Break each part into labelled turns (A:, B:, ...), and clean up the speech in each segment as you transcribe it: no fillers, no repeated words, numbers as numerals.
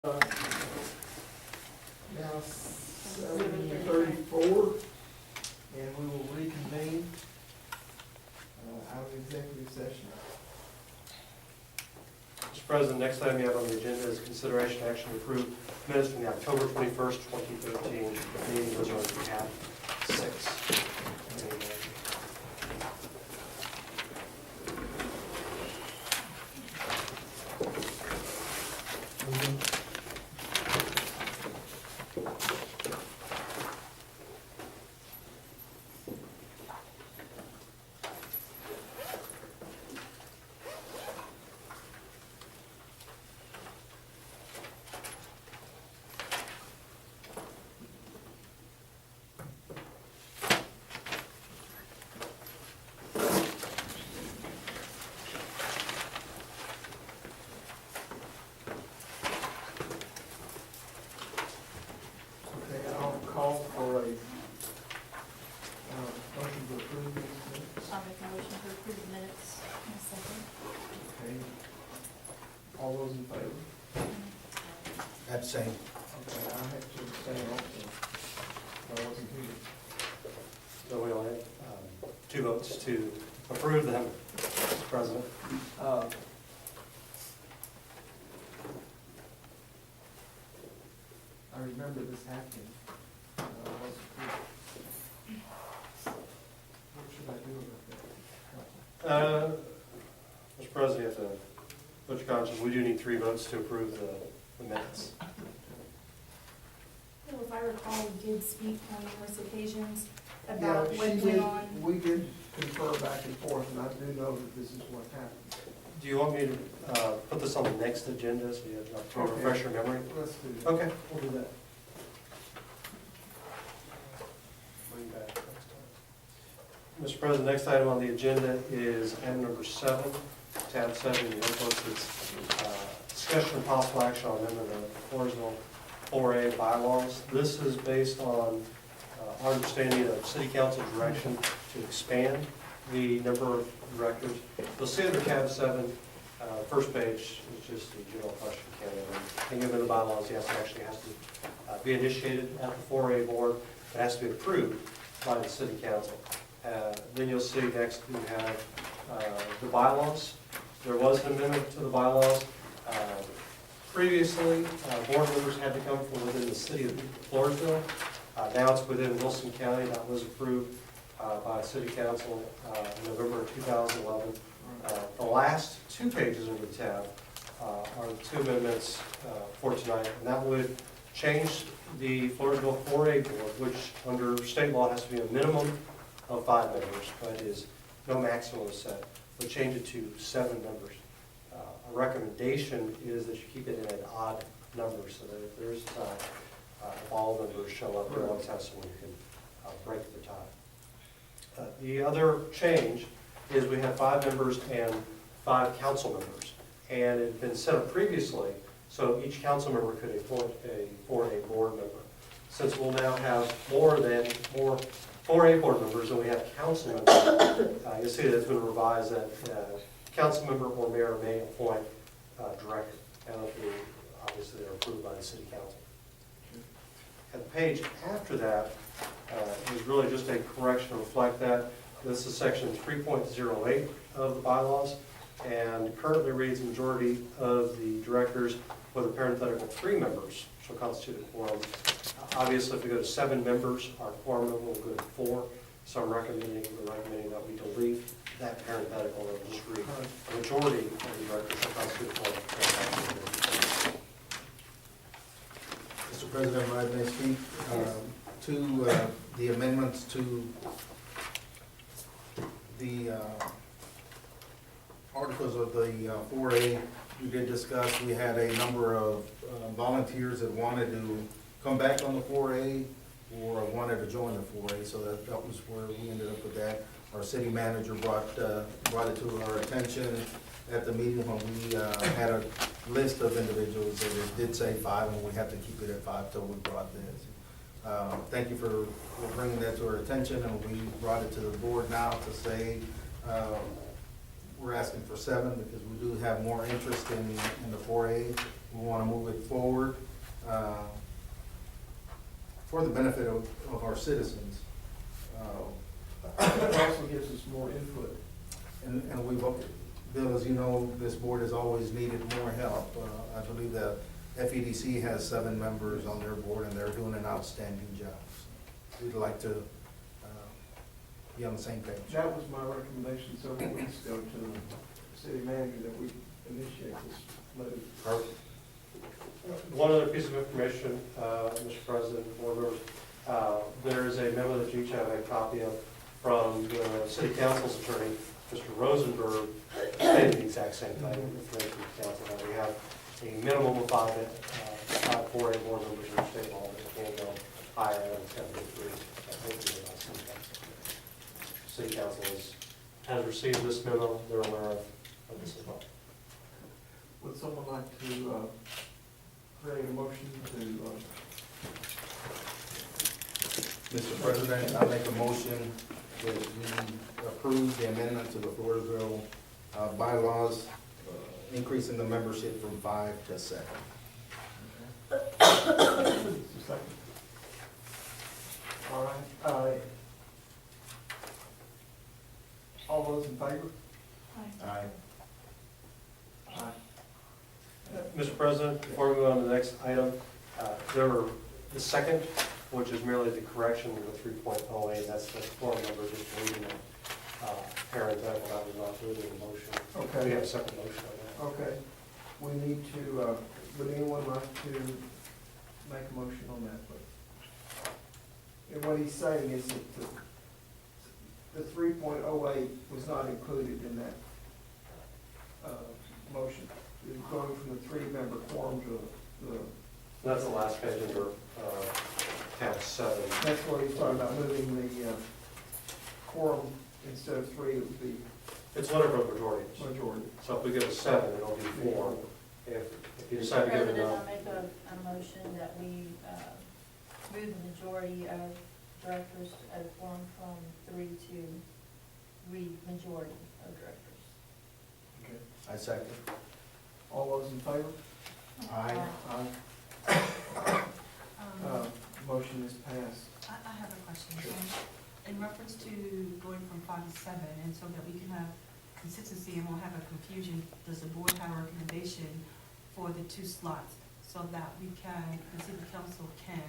A: Now 7:34, and we will reconvene out of executive session.
B: Mr. President, next item you have on the agenda is consideration action to approve minutes from the October 21st, 2013 meeting. Those are on tab 6.
A: Okay, I'll call for a motion to approve these minutes.
C: I'll make a motion to approve the minutes in a second.
A: Okay. All those in favor?
D: Abstain.
A: Okay, I have to abstain also. I wasn't here.
B: So we only have 2 votes to approve them, Mr. President.
A: I remember this happening. I wasn't here. What should I do about that?
B: Mr. President, you have to put your conscience, we do need 3 votes to approve the minutes.
C: Well, if I recall, we did speak on numerous occasions
A: Yeah,
C: about
A: she
C: what went
A: did,
C: on.
A: we did confer back and forth, and I do know that this is what happened.
B: Do you want me to put this on the next agenda so you have an opportunity to
A: Okay.
B: refresh your memory?
A: Let's do that.
B: Okay, we'll do that. Bring back next time. Mr. President, next item on the agenda is item number 7, tab 7 in your notebooks. It's discussion and possible action on amendment of the Floresville 4A bylaws. This is based on our understanding of city council direction to expand the number of directors. You'll see under tab 7, first page is just the general question, can any of the bylaws, yes, it actually has to be initiated at the 4A board. It has to be approved by the city council. Then you'll see next you have the bylaws. There was an amendment to the bylaws. Previously, board members had to come from within the city of Floresville. Now it's within Wilson County. That was approved by City Council in November of 2011. The last 2 pages of the tab are the 2 amendments for tonight, and that would change the Floresville 4A board, which under state law has to be a minimum of 5 members, but is no maximum set. Would change it to 7 members. A recommendation is that you keep it in an odd number so that if there's a tie, if all members show up, you always have someone who can break the tie. The other change is we have 5 members and 5 council members. And it had been set up previously, so each council member could appoint a 4A board member. Since we'll now have more 4A board members than we have council members, you'll see that it's been revised that council member or mayor may appoint directly. And obviously they're approved by the city council. And the page after that is really just a correction to reflect that. This is section 3.08 of the bylaws, and currently reads majority of the directors with a parenthetical 3 members shall constitute a quorum. Obviously, if we go to 7 members, our quorum number will go to 4. So we're recommending that we delete that parenthetical and just read a majority of the directors shall constitute a quorum.
D: Mr. President, if I may speak to the amendments to the articles of the 4A. We did discuss, we had a number of volunteers that wanted to come back on the 4A or wanted to join the 4A, so that was where we ended up with that. Our city manager brought it to our attention at the meeting when we had a list of individuals that it did say 5, and we have to keep it at 5 till we brought this. Thank you for bringing that to our attention, and we brought it to the board now to say we're asking for 7 because we do have more interest in the 4A. We want to move it forward for the benefit of our citizens.
A: It also gives us more input.
D: And we've, Bill, as you know, this board has always needed more help. I believe that FEDC has 7 members on their board, and they're doing an outstanding job. We'd like to be on the same page.
A: That was my recommendation several weeks ago to the city manager, that we initiate this move.
B: Perfect. One other piece of information, Mr. President, board members, there is a memo that you each have a copy of from the city council's attorney, Mr. Rosenberg, saying the exact same thing, information from the council, that we have a minimum of 5 4A board members in the state law, that can't go higher than 73. City council has received this memo, they're aware of this as well.
A: Would someone like to create a motion to,
D: Mr. President, I make a motion that we approve the amendment to the Floresville bylaws, increasing the membership from 5 to 7.
A: just a second? All right, all those in favor?
D: Aye.
A: Aye.
B: Mr. President, before we move on to the next item, the second, which is merely the correction of the 3.08, that's the form number, just reading it, parenthetical, that was not really a motion.
A: Okay.
B: We have a separate motion on
A: Okay, we need to, would anyone like to make a motion on that, please? And what he's saying is that the 3.08 was not included in that, motion. It's going from the 3-member quorum to the,
B: that. That's the last page under tab 7.
A: that's what he's talking about, moving the, quorum instead of 3, it would be
B: It's whatever the majority is.
A: majority.
B: So if we give a 7, it'll be 4. If you decide to give it
E: President,
B: a
E: I'll make a motion that we move the majority of directors at a forum from 3 to 3 majority of directors.
A: Okay.
D: I second.
A: All those in favor?
D: Aye.
A: Aye. Motion is passed.
F: I have a question. In reference to going from 5 to 7, and so that we can have consistency and won't have a confusion, does the board have a recommendation for the 2 slots so that we can, the city council can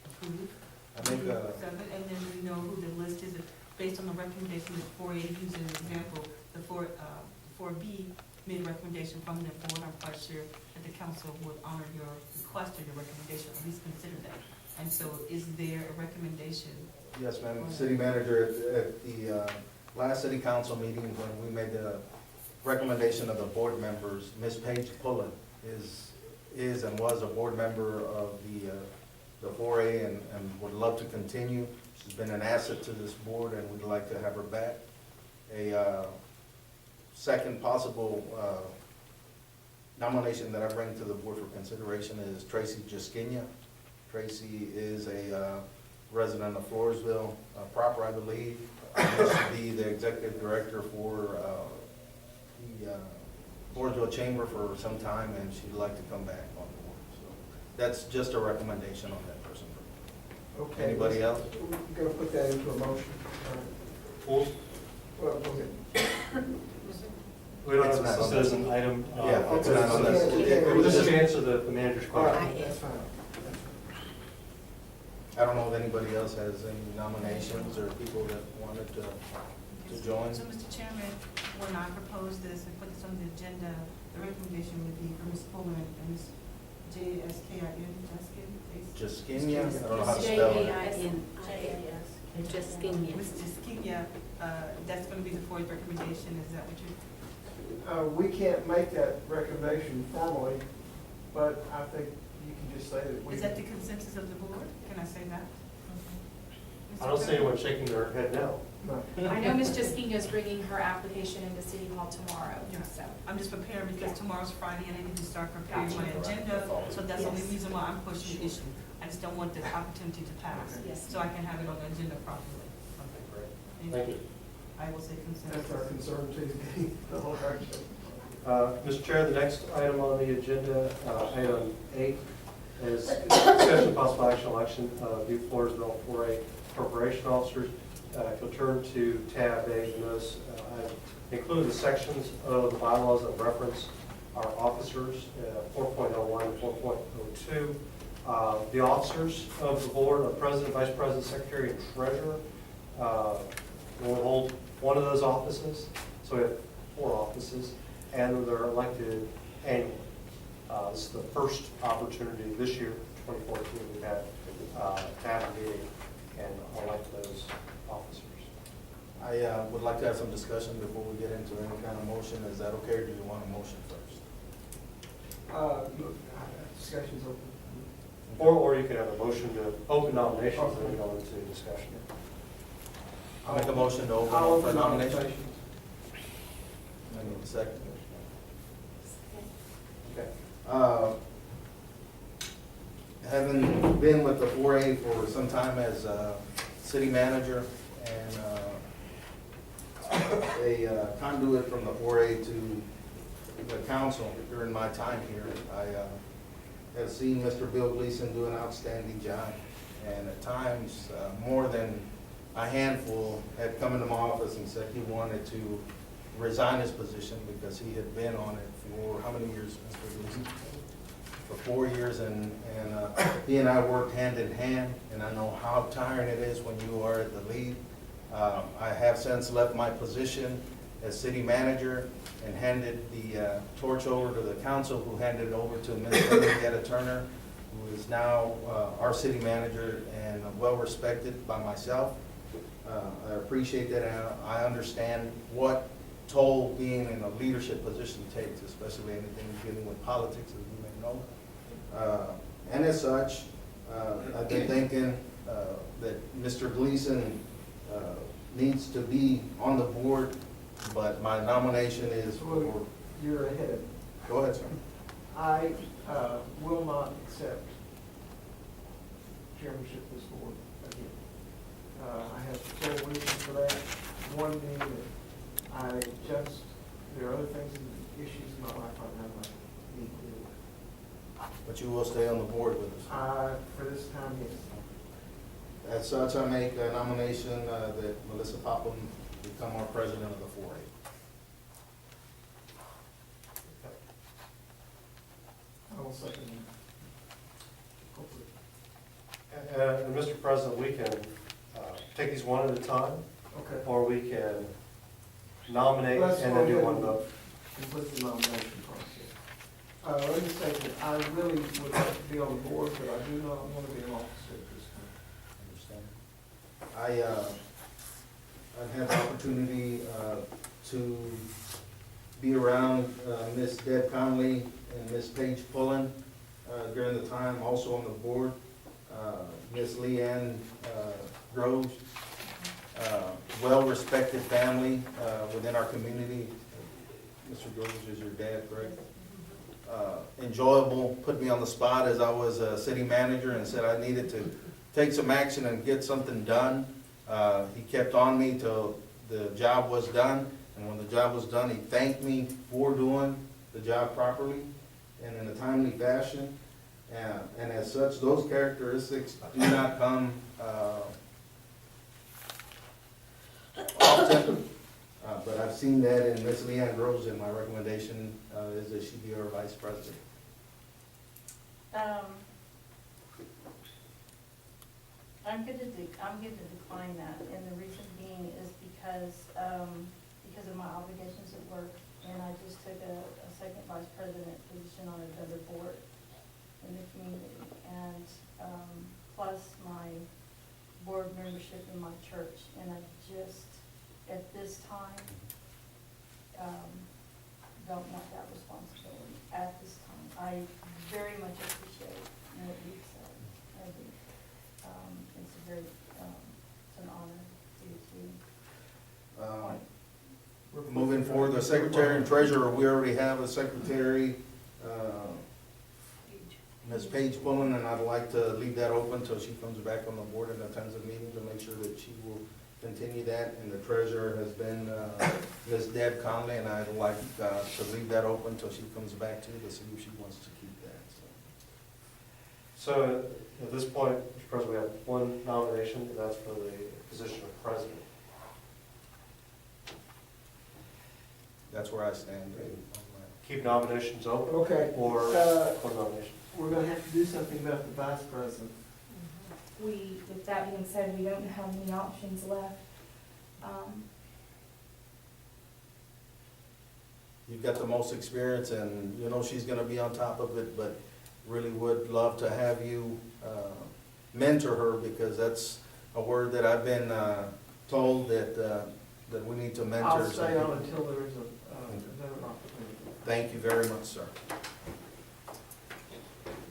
F: approve?
D: I think,
F: 7, and then we know who the list is, based on the recommendation that 4A used as an example, the 4B made a recommendation from the board. I'm quite sure that the council would honor your request or your recommendation, at least consider that. And so is there a recommendation?
D: yes, ma'am. City manager, at the last city council meeting, when we made the recommendation of the board members, Ms. Paige Pullen is and was a board member of the 4A and would love to continue. She's been an asset to this board, and we'd like to have her back. A second possible nomination that I bring to the board for consideration is Tracy Jaskinia. Tracy is a resident of Floresville proper, I believe. Used to be the executive director for the Floresville Chamber for some time, and she'd like to come back on board. So that's just a recommendation on that person.
A: Okay.
D: Anybody else?
A: We're gonna put that into a motion.
B: Well,
A: Well, go ahead.
B: we don't
D: It's
B: have
D: not
B: this
D: on
B: as an item.
D: Yeah, it's not on this.
B: This is to answer the manager's
A: All
B: question.
A: right, that's fine.
D: I don't know if anybody else has any nominations or people that wanted to join.
F: So, Mr. Chairman, when I propose this and put this on the agenda, the recommendation would be for Ms. Pullman and Ms. Jaskin,
D: Jaskinia, I don't know how to spell it.
E: JAS.
C: Jaskinia.
F: Ms. Jaskinia, that's gonna be the board's recommendation, is that what you?
A: We can't make that recommendation formally, but I think you can just say that we.
F: Is that the consensus of the board? Can I say that?
B: I don't see anyone shaking their head no.
A: No.
C: I know Ms. Jaskinia is bringing her application into City Hall tomorrow,
F: Yeah.
C: so.
F: I'm just preparing because tomorrow's Friday and I need to start preparing my agenda, so that's the only
C: Yes.
F: reason why I'm pushing the issue. I just don't want the opportunity to pass,
C: Yes.
F: so I can have it on the agenda properly.
B: Okay, great. Thank you.
F: I will say
A: That's our
F: consensus.
A: concern too, the whole direction.
B: Mr. Chair, the next item on the agenda, item 8, is discussion of possible action election of new Floresville 4A corporation officers. If you'll turn to tab 8, and those, I included the sections of the bylaws that reference our officers, 4.01 and 4.02. The officers of the board are president, vice president, secretary, and treasurer. Will hold one of those offices, so we have 4 offices, and they're elected annually. This is the first opportunity this year, 2014, we've had to have a meeting and elect those officers.
D: I would like to have some discussion before we get into any kind of motion. Is that okay, or do you want a motion first?
A: Discussion's open.
B: Or you can have a motion to open nominations and then go into discussion.
D: I'll make a motion to open
A: I'll
D: up for
A: open
D: nomination.
A: nominations.
D: I need a second.
B: Okay.
D: Having been with the 4A for some time as city manager and a conduit from the 4A to the council during my time here, I have seen Mr. Bill Gleason do an outstanding job. And at times, more than a handful had come into my office and said he wanted to resign his position because he had been on it for how many years, Mr. Gleason? For 4 years, and he and I worked hand in hand, and I know how tiring it is when you are at the lead. I have since left my position as city manager and handed the torch over to the council, who handed it over to Ms. Henrietta Turner, who is now our city manager and well respected by myself. I appreciate that, and I understand what toll being in a leadership position takes, especially anything dealing with politics, as you may know. And as such, I've been thinking that Mr. Gleason needs to be on the board, but my nomination is for...
A: You're ahead.
D: Go ahead, sir.
A: I will not accept chairmanship of this board again. I have several reasons for that. One being that there are other things and issues in my life right now that I need to deal with.
D: But you will stay on the board with us.
A: For this time, yes.
D: As such, I make a nomination that Melissa Popham become our president of the 4A.
A: I will second that.
B: And Mr. President, we can take these one at a time,
A: Okay.
B: or we can nominate
A: Let's
B: and then
A: go
B: do
A: ahead
B: one
A: and
B: vote.
A: complete the nomination process. Let me say that I really would like to be on the board, but I do not want to be an officer at this time.
D: Understand. I've had the opportunity to be around Miss Deb Conley and Miss Paige Pullen during the time, also on the board. Miss Leanne Groves, well-respected family within our community. Mr. Groves is your dad, correct? Enjoyable, put me on the spot as I was a city manager and said I needed to take some action and get something done. He kept on me till the job was done, and when the job was done, he thanked me for doing the job properly and in a timely fashion. And as such, those characteristics do not come often, but I've seen that in Ms. Leanne Groves, and my recommendation is that she be our vice president.
E: I'm going to decline that, and the reason being is because of my obligations at work, and I just took a second vice president position on another board in the community, and plus my board membership in my church, and I just, at this time, don't want that responsibility at this time. I very much appreciate what you've said. I do. It's a very, it's an honor to
D: Moving forward, the secretary and treasurer, we already have a secretary, Ms. Paige Pullen, and I'd like to leave that open until she comes back on the board and attends the meetings and make sure that she will continue that, and the treasurer has been Ms. Deb Conley, and I'd like to leave that open until she comes back to see if she wants to keep that, so.
B: So at this point, Mr. President, we have one nomination, and that's for the position of president.
D: That's where I stand.
B: Keep nominations open
A: Okay,
B: or close nominations?
A: we're gonna have to do something about the vice president.
C: With that being said, we don't have any options left.
D: You've got the most experience, and you know she's gonna be on top of it, but really would love to have you mentor her, because that's a word that I've been told that we need to mentor.
A: I'll
D: some
A: stay
D: people.
A: on until there's another opportunity,
D: Thank you very much, sir.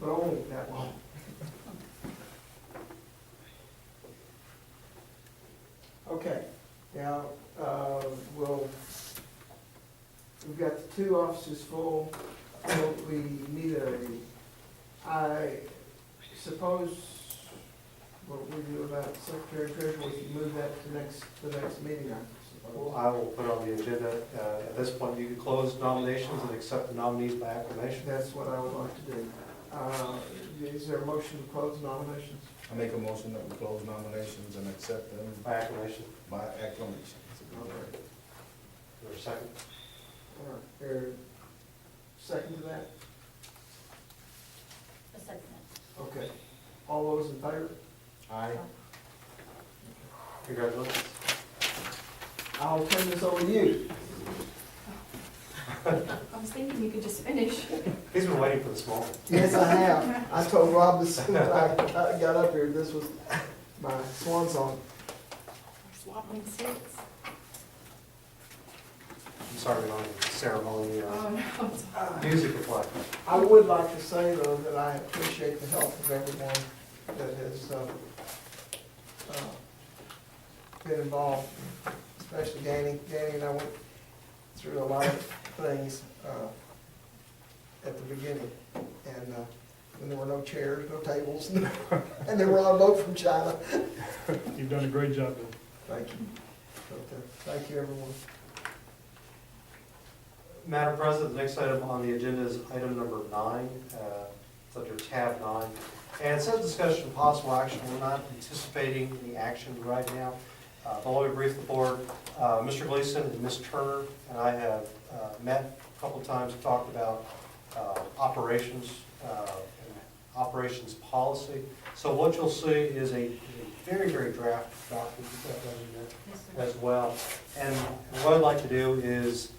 A: but only that long. Okay, now, we've got the two offices full. We need I suppose, what we do about secretary treasurer, we can move that to the next meeting, I
B: Well,
A: suppose.
B: I will put on the agenda, at this point, you can close nominations and accept the nominees by acclamation.
A: That's what I would like to do. Is there a motion to close nominations?
D: I make a motion that we close nominations and accept them
B: By acclamation.
D: by acclamation. That's a good word.
B: Is there a second?
A: All right, there, second to that?
E: A second.
A: Okay. All those in favor?
D: Aye.
B: Congratulations.
A: I'll turn this over to you.
C: I was thinking you could just finish.
B: He's been waiting for this moment.
A: Yes, I have. I told Rob as soon as I got up here, this was my swan song.
C: Swapping seats.
B: I'm sorry, we're on the ceremony,
C: No.
B: music will play.
A: I would like to say, though, that I appreciate the help of everyone that has been involved, especially Danny. Danny and I went through a lot of things at the beginning, and when there were no chairs, no tables, and they were on a boat from China.
G: You've done a great job.
A: Thank you. But, thank you, everyone.
B: Madam President, the next item on the agenda is item number 9. It's under tab 9. And it says discussion of possible action. We're not anticipating any action right now. But let me brief the board. Mr. Gleason and Ms. Turner and I have met a couple times, talked about operations and operations policy. So what you'll see is a very, very draft document
F: Yes, sir.
B: as well. And what I'd like to do is,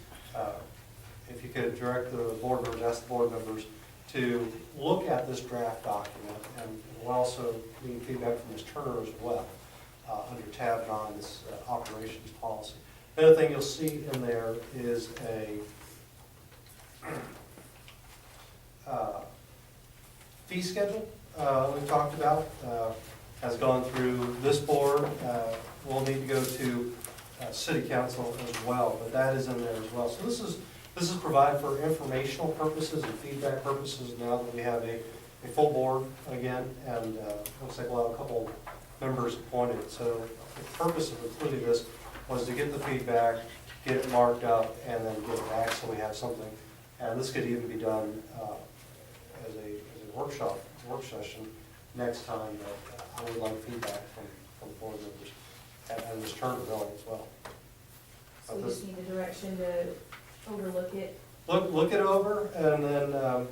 B: if you could direct the board members, ask the board members to look at this draft document, and we'll also need feedback from Ms. Turner as well, under tab 9, this operations policy. The other thing you'll see in there is a fee schedule we talked about, has gone through this board. We'll need to go to city council as well, but that is in there as well. So this is provided for informational purposes and feedback purposes now that we have a full board again, and looks like we'll have a couple members appointed. So the purpose of including this was to get the feedback, get it marked up, and then get it back so we have something. And this could even be done as a work session next time, but I would like feedback from board members and Ms. Turner really as well.
C: So we just need a direction to overlook it.
B: Look it over, and then we'll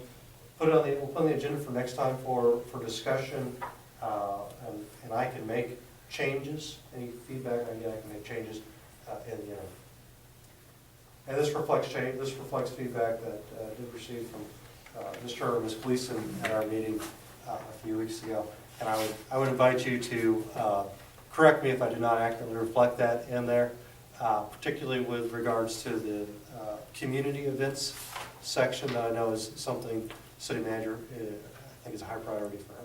B: put on the agenda for next time for discussion, and I can make changes, any feedback I get, I can make changes in the interim. And this reflects feedback that I did receive from Ms. Turner and Ms. Gleason at our meeting a few weeks ago. And I would invite you to correct me if I do not accurately reflect that in there, particularly with regards to the community events section that I know is something city manager, I think is a high priority for her.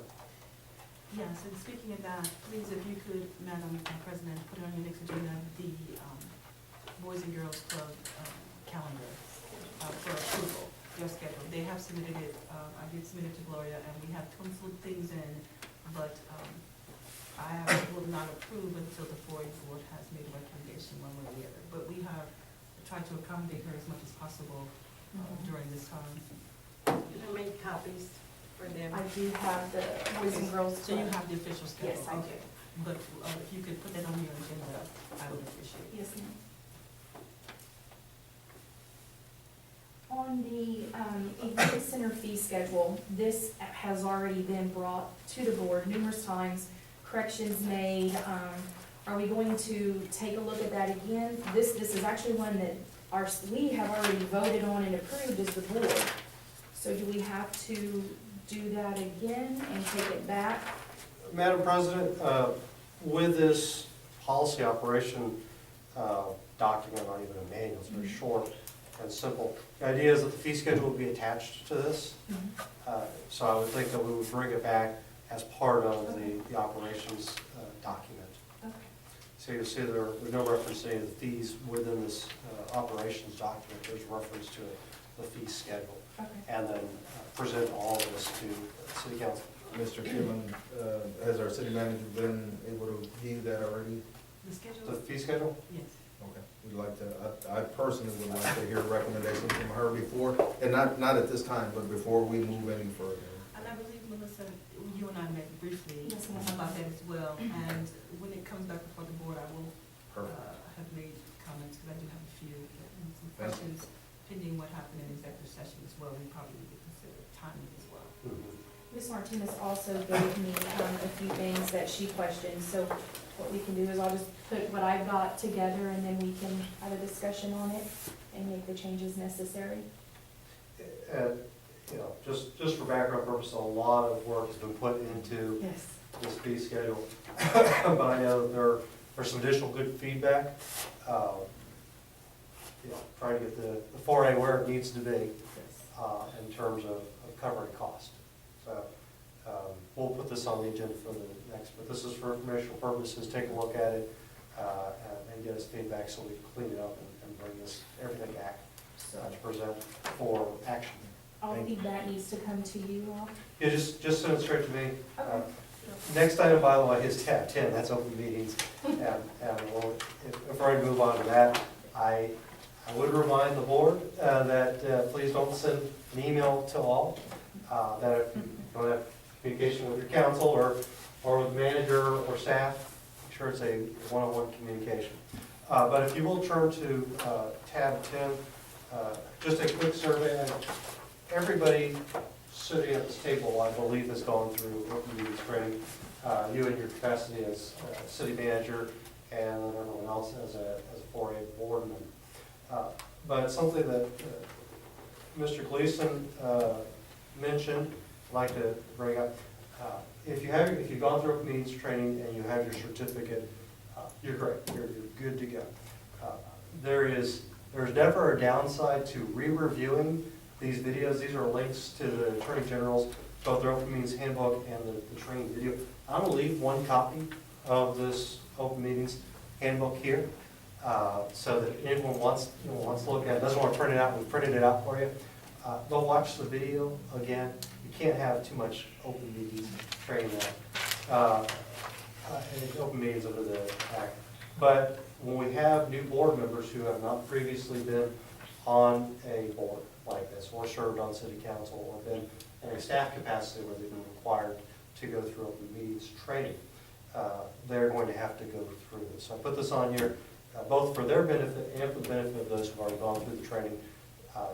F: Yes, and speaking of that, please, if you could, Madam President, put on your next agenda the Boys and Girls Club calendar for approval, your schedule. They have submitted it, I did submit it to Gloria, and we have penciled things in, but will not approve until the 4A board has made a recommendation one way or the other. But we have tried to accommodate her as much as possible during this time.
H: You can make copies for them.
C: I do have the Boys and Girls
F: So you
C: Club.
F: have the official schedule?
C: Yes, I do.
F: Okay. But if you could put that on your agenda, I would appreciate it.
C: Yes, ma'am. On the event center fee schedule, this has already been brought to the board numerous times, corrections made. Are we going to take a look at that again? This is actually one that we have already voted on and approved as the board. So do we have to do that again and take it back?
B: Madam President, with this policy operation document, not even a manual, it's very short and simple. The idea is that the fee schedule would be attached to this. So I would think that we would bring it back as part of the operations document.
C: Okay.
B: So you'll see there's no reference to any of the fees within this operations document. There's reference to the fee schedule.
C: Okay.
B: And then present all of this to City Council.
D: Mr. Chairman, has our city manager been able to view that already?
F: The
B: The
F: schedule?
B: fee schedule?
F: Yes.
D: Okay, we'd like to, I personally would like to hear a recommendation from her before, and not at this time, but before we move any further.
F: And I believe, Melissa, you and I met briefly
C: Yes, ma'am.
F: about that as well. And when it comes back before the board, I will
D: Perfect.
F: have made comments, because I do have a few, and some
D: Thank you.
F: questions pending what happened in executive session as well. We probably need to consider timing as well.
C: Ms. Martinez also gave me a few things that she questioned, so what we can do is I'll just put what I've got together and then we can have a discussion on it and make the changes necessary.
B: And, you know, just for background purposes, a lot of work has been put into
C: Yes.
B: this fee schedule. But I know that there's some additional good feedback. You know, trying to get the 4A where it needs to be in terms of covering cost. So we'll put this on the agenda for the next, but this is for informational purposes. Take a look at it and get us feedback so we can clean it up and bring everything back
C: So
B: to present for action.
C: all
B: Thank you.
C: feedback needs to come to you all.
B: Yeah, just send it straight to me.
C: Okay.
B: Next item, by the way, is tab 10, that's open meetings. And if we're going to move on to that, I would remind the board that please don't send an email to all. That if you don't have communication with your council or with manager or staff, make sure it's a one-on-one communication. But if you will turn to tab 10, just a quick survey. Everybody sitting at this table, I believe, has gone through open meetings training. You in your capacity as city manager and everyone else as a 4A board member. But something that Mr. Gleason mentioned, I'd like to bring up. If you've gone through open meetings training and you have your certificate, you're great. You're good to go. There's never a downside to re-reviewing these videos. These are links to the Attorney General's, both their open meetings handbook and the training video. I'm gonna leave one copy of this open meetings handbook here, so that anyone wants to look at it, doesn't want to print it out, we printed it out for you. Go watch the video again. You can't have too much open meetings training open meetings under the act. But when we have new board members who have not previously been on a board like this, or served on city council, or been in a staff capacity where they've been required to go through open meetings training, they're going to have to go through this. So I put this on here, both for their benefit and for the benefit of those who've already gone through the training,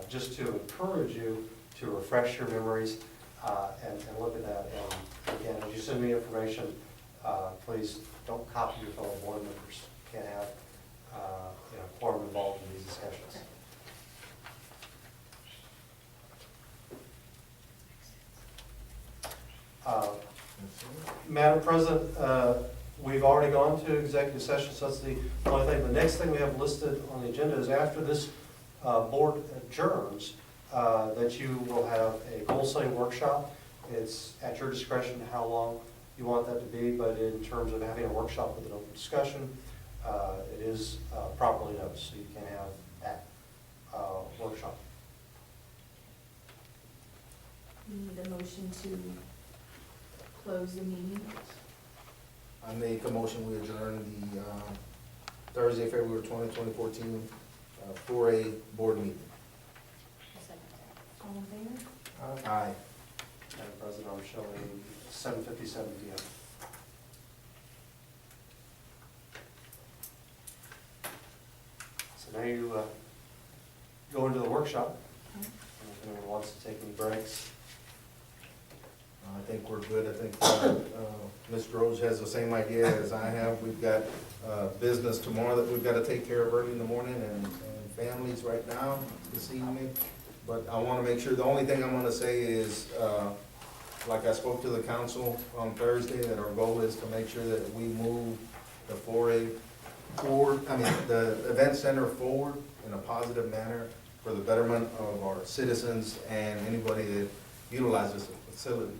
B: just to encourage you to refresh your memories and look at that. And again, as you send me information, please don't copy your fellow board members. You can't have quorum involved in these discussions. Madam President, we've already gone to executive session, so that's the only thing. The next thing we have listed on the agenda is after this board adjourns, that you will have a goal-setting workshop. It's at your discretion how long you want that to be, but in terms of having a workshop with an open discussion, it is properly noticed, so you can have that workshop.
C: We need a motion to close the meeting.
D: I make a motion, we adjourn the Thursday, February 2014 4A board meeting.
C: All in favor?
D: Aye.
B: Madam President, I'm showing 7:57 PM. So now you go into the workshop.
C: Okay.
B: If anyone wants to take any breaks.
D: I think we're good. I think Ms. Rose has the same idea as I have. We've got business tomorrow that we've got to take care of early in the morning and families right now this evening. But I want to make sure, the only thing I'm going to say is, like I spoke to the council on Thursday, that our goal is to make sure that we move the 4A forward, the event center forward in a positive manner for the betterment of our citizens and anybody that utilizes the facility.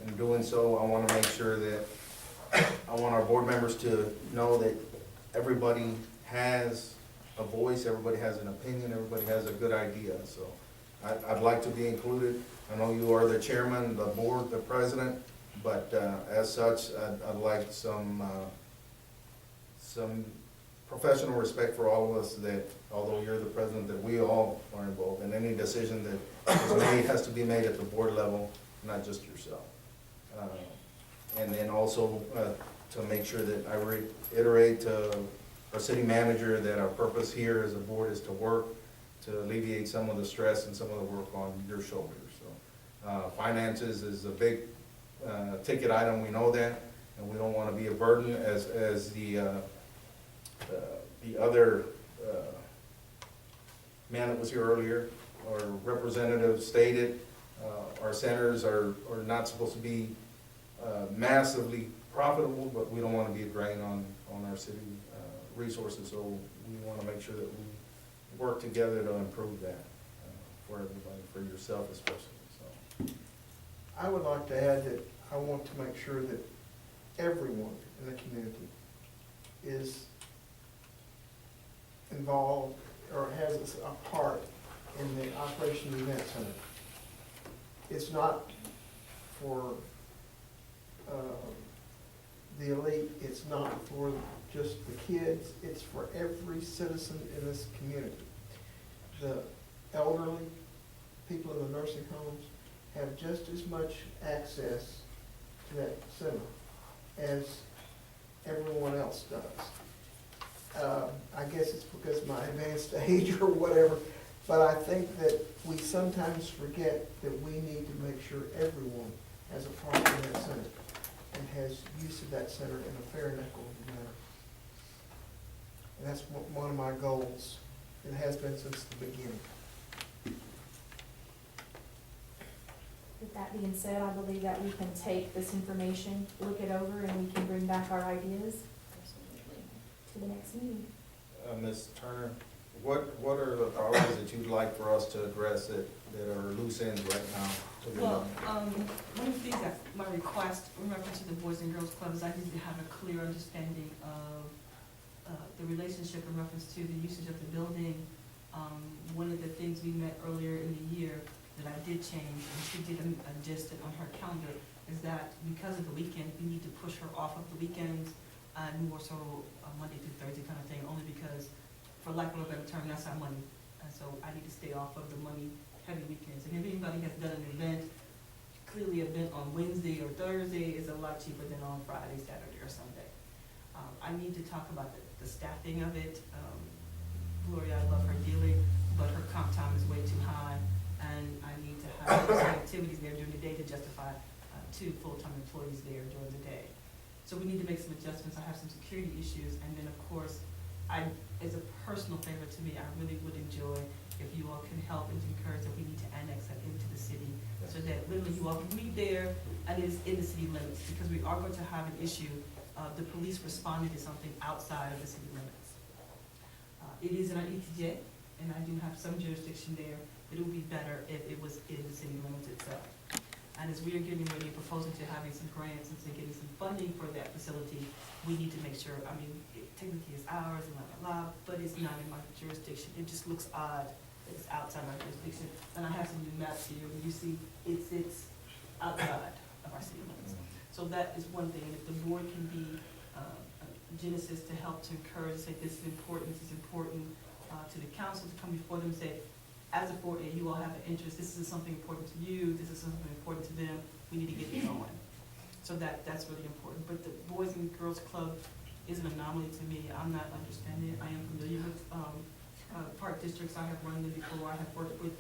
D: In doing so, I want to make sure that, I want our board members to know that everybody has a voice, everybody has an opinion, everybody has a good idea, so I'd like to be included. I know you are the chairman, the board, the president, but as such, I'd like some professional respect for all of us, that although you're the president, that we all are involved, and any decision that is made has to be made at the board level, not just yourself. And then also to make sure that I reiterate to our city manager that our purpose here as a board is to work to alleviate some of the stress and some of the work on your shoulders. So finances is a big ticket item, we know that, and we don't want to be a burden as the other man that was here earlier, or representative stated. Our centers are not supposed to be massively profitable, but we don't want to be a drain on our city resources, so we want to make sure that we work together to improve that for everybody, for yourself especially, so.
A: I would like to add that I want to make sure that everyone in the community is involved or has a part in the Operation Event Center. It's not for the elite, it's not for just the kids, it's for every citizen in this community. The elderly, people in the nursing homes have just as much access to that center as everyone else does. I guess it's because of my advanced age or whatever, but I think that we sometimes forget that we need to make sure everyone has a part in that center and has use of that center in a fair and equitable manner. And that's one of my goals. It has been since the beginning.
C: With that being said, I believe that we can take this information, look it over, and we can bring back our ideas to the next meeting.
D: Ms. Turner, what are the priorities that you'd like for us to address that are loose ends right now?
F: Well, one of the things that my request in reference to the Boys and Girls Club is I need to have a clear understanding of the relationship in reference to the usage of the building. One of the things we met earlier in the year that I did change, and she did adjust it on her calendar, is that because of the weekend, we need to push her off of the weekends and more so Monday through Thursday kind of thing, only because, for lack of a better term, that's our money. And so I need to stay off of the money-heavy weekends. And if anybody has done an event, clearly an event on Wednesday or Thursday is a lot cheaper than on Friday, Saturday, or Sunday. I need to talk about the staffing of it. Gloria, I love her dearly, but her comp time is way too high, and I need to have some activities there during the day to justify 2 full-time employees there during the day. So we need to make some adjustments. I have some security issues, and then of course, as a personal favor to me, I really would enjoy if you all can help and encourage that we need to annex that into the city, so that literally you all can meet there and it's in the city limits, because we are going to have an issue of the police responding to something outside of the city limits. It is in our ETJ, and I do have some jurisdiction there, but it would be better if it was in the city limits itself. And as we are getting ready, proposing to having some grants and getting some funding for that facility, we need to make sure, it technically it's ours and blah, blah, blah, but it's not in my jurisdiction. It just looks odd that it's outside my jurisdiction. And I have some new maps here, where you see it's outside of our city limits. So that is one thing, and if the board can be genesis to help to encourage, say, this is important to the council to come before them and say, as a 4A, you all have an interest, this is something important to you, this is something important to them, we need to get it going. So that's really important. But the Boys and Girls Club is an anomaly to me. I'm not understanding it. I am familiar with park districts. I have run them before. I have worked with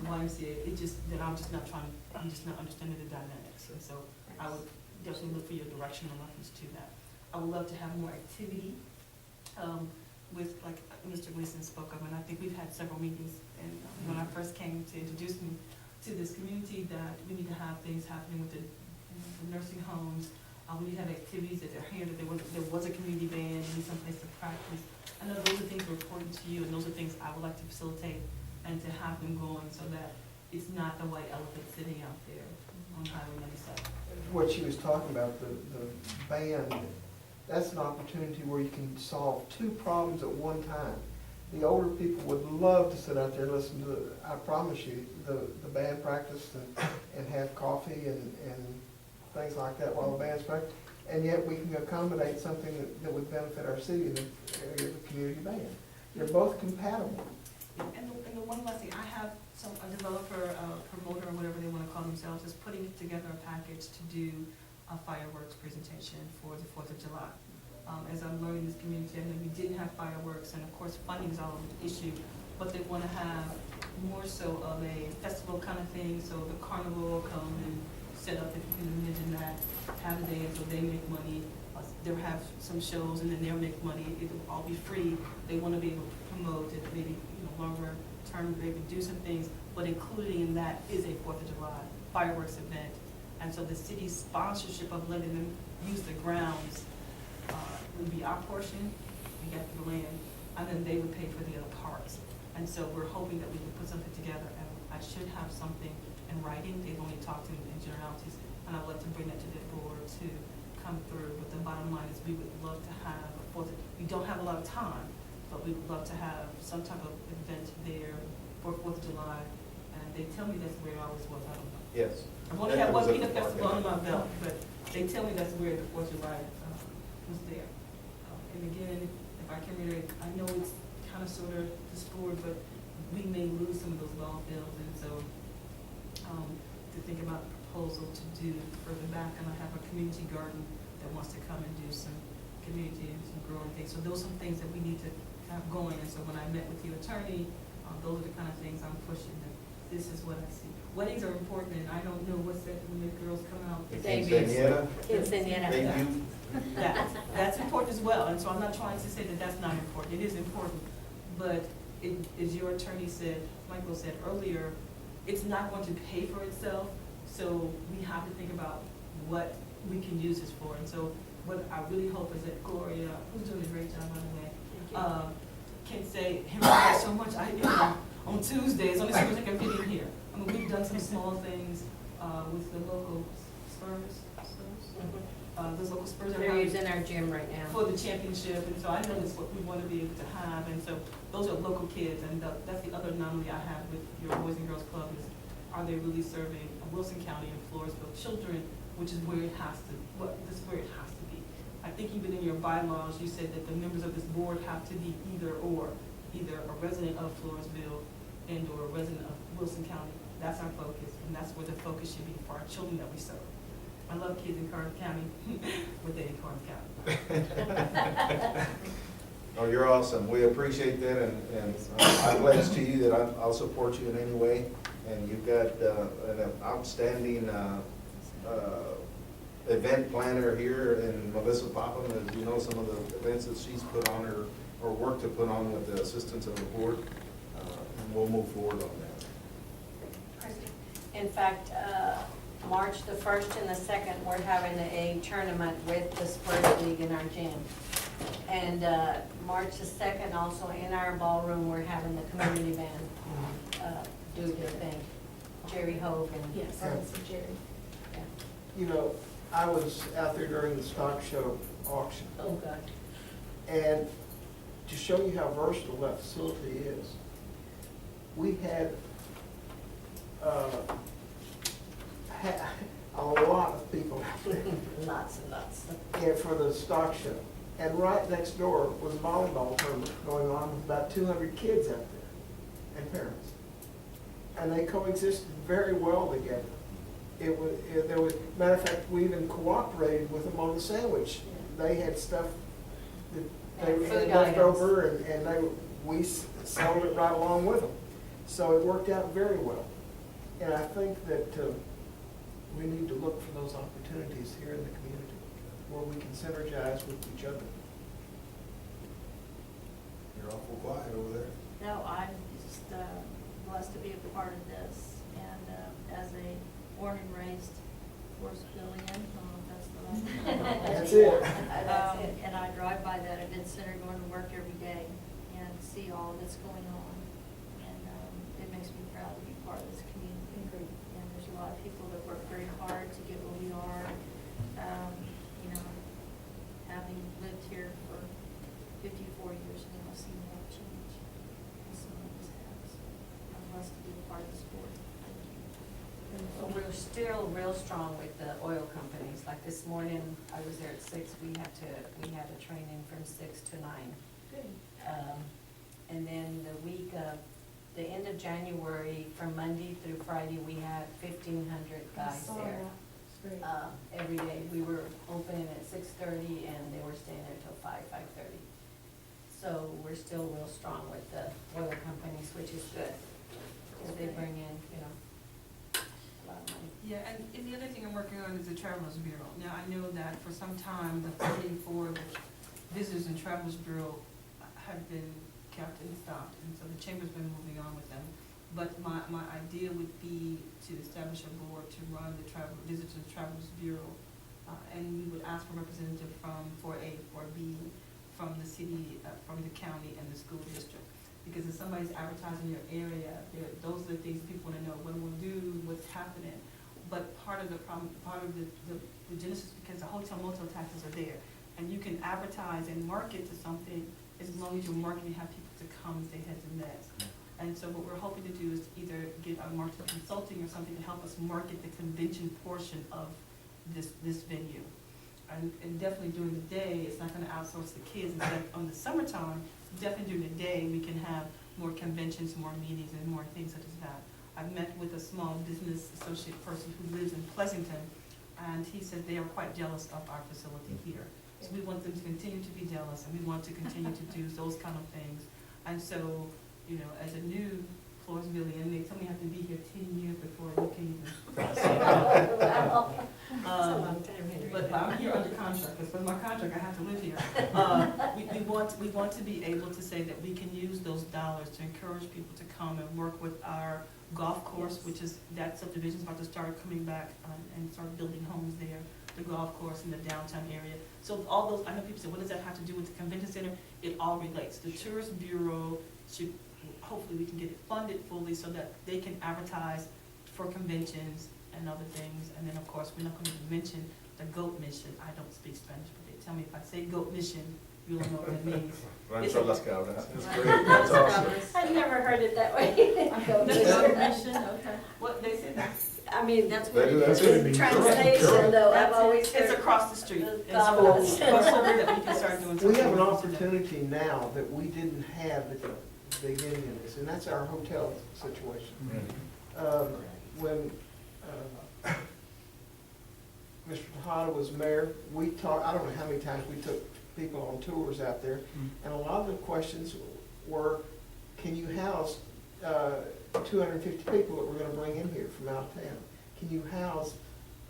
F: YMCA. It just that I'm just not understanding the dynamics. And so I would definitely look for your direction in reference to that. I would love to have more activity with, like Mr. Gleason spoke of, and I think we've had several meetings. And when I first came to introduce me to this community, that we need to have things happening with the nursing homes. We need to have activities that they're here, that there was a community band, we need someplace to practice. I know those are things that are important to you, and those are things I would like to facilitate and to have them going so that it's not the white elephant sitting out there on Highway 97.
A: What she was talking about, the band, that's an opportunity where you can solve two problems at one time. The older people would love to sit out there and listen to, I promise you, the band practice and have coffee and things like that while the band's practicing. And yet we can accommodate something that would benefit our city in the area of a community band. They're both compatible.
F: And the one last thing, I have a developer, promoter, or whatever they want to call themselves, is putting together a package to do a fireworks presentation for the 4th of July. As I'm learning this community, I know we didn't have fireworks, and of course funding is always an issue, but they want to have more so of a festival kind of thing, so the carnival will come and set up, if you can imagine that, have a day until they make money, they'll have some shows and then they'll make money, it'll all be free. They want to be able to promote it, maybe, longer term, maybe do some things, but including in that is a 4th of July fireworks event. And so the city's sponsorship of letting them use the grounds would be our portion, we got the land, and then they would pay for the other parts. And so we're hoping that we can put something together, and I should have something in writing. They've only talked in generalities, and I'd love to bring that to the board to come through. But the bottom line is we would love to have a 4th of, we don't have a lot of time, but we would love to have some type of event there for 4th of July. And they tell me that's where it always was, I don't know.
D: Yes.
F: I've only had one peanut festival under my belt, but they tell me that's where the 4th of July was there. And again, if I can reiterate, I know it's kind of sort of the sport, but we may lose some of those ball fields, and so to think about a proposal to do further back, and I have a community garden that wants to come and do some community, some growing things. So those are some things that we need to have going. And so when I met with the attorney, those are the kind of things I'm pushing. That this is what I see. Weddings are important, and I don't know what's that when the girls come out.
D: Quinceañera.
H: Quinceañera.
F: That's important as well, and so I'm not trying to say that that's not important. It is important, but as your attorney said, Michael said earlier, it's not going to pay for itself, so we have to think about what we can use this for. And so what I really hope is that Gloria, who's doing a great job, by the way, can say, Henry, there's so much on Tuesdays, only so much I can fit in here. I mean, we've done some small things with the local Spurs. Those local Spurs are
H: They're using our gym right now.
F: for the championship, and so I know that's what we want to be able to have. And so those are local kids, and that's the other anomaly I have with your Boys and Girls Club is, are they really serving Wilson County and Floresville children, which is where it has to, this is where it has to be. I think even in your bylaws, you said that the members of this board have to be either a resident of Floresville and or a resident of Wilson County. That's our focus, and that's where the focus should be for our children that we serve. I love kids in Carter County, but they in Carter County.
D: Oh, you're awesome. We appreciate that, and I pledge to you that I'll support you in any way. And you've got an outstanding event planner here in Melissa Popham, as you know, some of the events that she's put on or worked to put on with the assistance of the board, and we'll move forward on that.
H: In fact, March the 1st and the 2nd, we're having a tournament with the Spurs League in our gym. And March the 2nd, also in our ballroom, we're having the community band do their thing. Jerry Hogue and.
C: Yes, that's Jerry.
H: Yeah.
A: You know, I was out there during the stock show auction,
H: Oh, God.
A: and to show you how versatile that facility is, we had a lot of people out there.
H: Lots and lots.
A: and for the stock show. And right next door was a volleyball tournament going on with about 200 kids out there and parents. And they coexisted very well together. There was, matter of fact, we even cooperated with them on the sandwich. They had stuff that they
H: And
A: had
H: food
A: left
H: items.
A: over, and we sold it right along with them. So it worked out very well. And I think that we need to look for those opportunities here in the community where we can synergize with each other.
D: You're awful quiet over there.
E: No, I'm just blessed to be a part of this, and as a born and raised Floresvillian, I don't know if that's the right.
A: That's it.
H: That's it.
E: And I drive by that event center going to work every day and see all that's going on, and it makes me proud to be part of this community. And there's a lot of people that work very hard to get where we are. You know, having lived here for 54 years now, I've seen a lot of change. And some of us have. So I'm blessed to be a part of this board. Thank you.
H: Well, we're still real strong with the oil companies. Like this morning, I was there at 6, we had a training from 6 to 9.
C: Good.
H: And then the week of, the end of January, from Monday through Friday, we had 1,500 guys
C: I saw
H: there.
C: that. It's great.
H: Every day, we were opening at 6:30 and they were staying there till 5:30. So we're still real strong with the oil companies, which is good, because they bring in, you know, a lot of money.
F: Yeah, and the other thing I'm working on is the Travelers Bureau. Now, I know that for some time, the funding for the Visitors and Travelers Bureau had been kept and stopped, and so the Chamber's been moving on with them. But my idea would be to establish a board to run the Visitors and Travelers Bureau. And we would ask for representative from 4A, 4B, from the city, from the county, and the school district. Because if somebody's advertising your area, those are the things people want to know, what do we do, what's happening. But part of the problem, part of the genesis, because the hotel motel taxes are there, and you can advertise and market to something as long as you're marketing, have people to come and say heads and beds. And so what we're hoping to do is either get a marketing consulting or something to help us market the convention portion of this venue. And definitely during the day, it's not gonna outsource the kids. Instead, on the summertime, definitely during the day, we can have more conventions, more meetings, and more things such as that. I've met with a small business associate person who lives in Pleasanton, and he said they are quite jealous of our facility here. So we want them to continue to be jealous, and we want to continue to do those kind of things. And so, you know, as a new Floresvillian, they tell me I have to be here 10 years before you can even.
H: That's a long time, Henry.
F: But I'm here under contract, because with my contract, I have to live here. We want to be able to say that we can use those dollars to encourage people to come and work with our golf course, which is, that subdivision's about to start coming back and start building homes there, the golf course in the downtown area. So all those, I know people say, what does that have to do with the convention center? It all relates. The Tourist Bureau should, hopefully we can get it funded fully so that they can advertise for conventions and other things. And then, of course, we're not going to mention the GOAT mission. I don't speak Spanish, but they tell me if I say GOAT mission, you'll know what that means.
I: Rancho Las Cabras.
D: That's great, that's awesome.
H: I've never heard it that way.
F: What, they said that?
H: I mean, that's
I: They
H: what
I: do
H: it
I: that
H: is.
I: too.
H: Translation, though, I've always
F: It's
H: heard.
F: across the street.
H: The
F: It's
H: Cabras.
F: crossover that we can start doing something.
A: We have an
F: with today.
A: opportunity now that we didn't have at the beginning of this, and that's our hotel situation. When Mr. Tejada was mayor, we talked, I don't know how many times we took people on tours out there, and a lot of the questions were, can you house 250 people that we're gonna bring in here from out of town? Can you house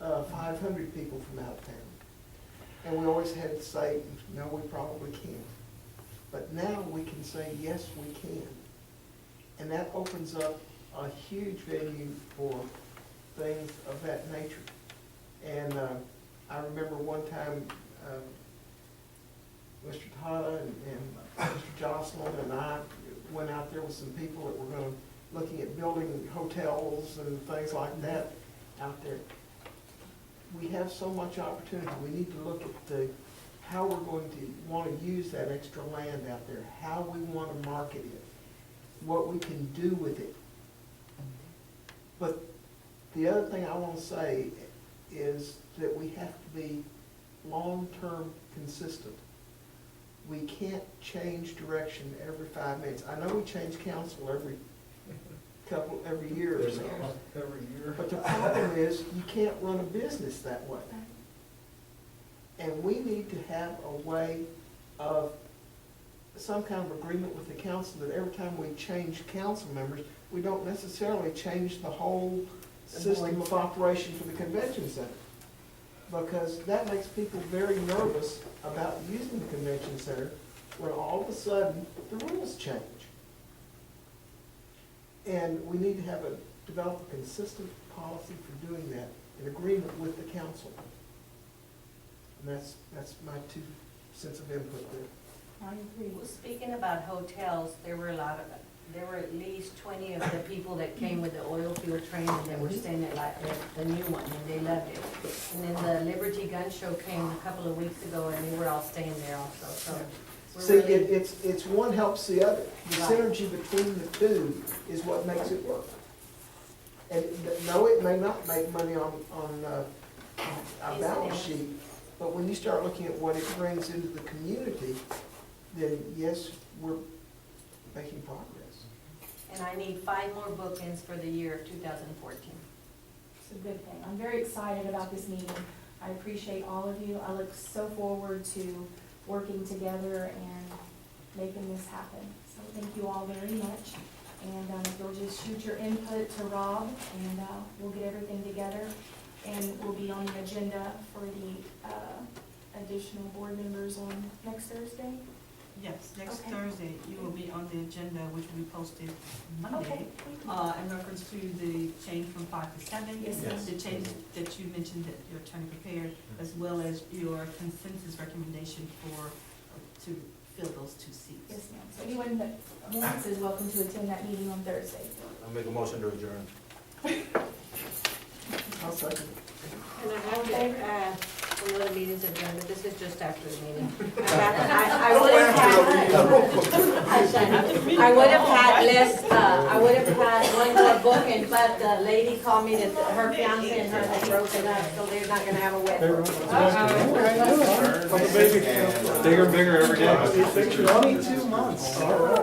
A: 500 people from out of town? And we always had to say, no, we probably can't. But now we can say, yes, we can. And that opens up a huge venue for things of that nature. And I remember one time, Mr. Tejada and Mr. Jocelyn and I went out there with some people that were looking at building hotels and things like that out there. We have so much opportunity. We need to look at how we're going to want to use that extra land out there, how we want to market it, what we can do with it. But the other thing I want to say is that we have to be long-term consistent. We can't change direction every 5 minutes. I know we change council every year or so.
D: Every year.
A: But the problem is, you can't run a business that way. And we need to have a way of, some kind of agreement with the council that every time we change council members, we don't necessarily change the whole system of operation for the convention center. Because that makes people very nervous about using the convention center when all of a sudden the rules change. And we need to develop a consistent policy for doing that in agreement with the council. And that's my 2 cents of input there.
C: I agree.
H: Well, speaking about hotels, there were at least 20 of the people that came with the oil field training that were staying at like the new one, and they loved it. And then the Liberty Gun Show came a couple of weeks ago, and they were all staying there also, so. we're
A: See,
H: really-
A: it's one helps the other. The
H: Right.
A: synergy between the two is what makes it work. And no, it may not make money on a balance sheet, but when you start looking at what it brings into the community, then yes, we're making progress.
H: And I need 5 more bookings for the year of 2014.
C: It's a good thing. I'm very excited about this meeting. I appreciate all of you. I look so forward to working together and making this happen. So thank you all very much. And if you'll just shoot your input to Rob, and we'll get everything together. And we'll be on the agenda for the additional board members on next Thursday.
F: Yes, next
C: Okay.
F: Thursday, you will be on the agenda, which will be posted
C: Okay.
F: Monday, in reference to the change from 5 to 7.
C: Yes, ma'am.
F: The change that you mentioned that your attorney prepared, as well as your consensus recommendation to fill those 2 seats.
C: Yes, ma'am. So anyone that wants is welcome to attend that meeting on Thursday.
D: I'll make a motion to adjourn.
A: I'll second.
H: And I have to, I know the meeting's adjourned, but this is just after the meeting. I would have had, I would have had less, I would have had one more booking, but the lady called me that her fiance and her had broken up, so they're not gonna have a wedding.
B: Bigger and bigger every day.
A: 22 months.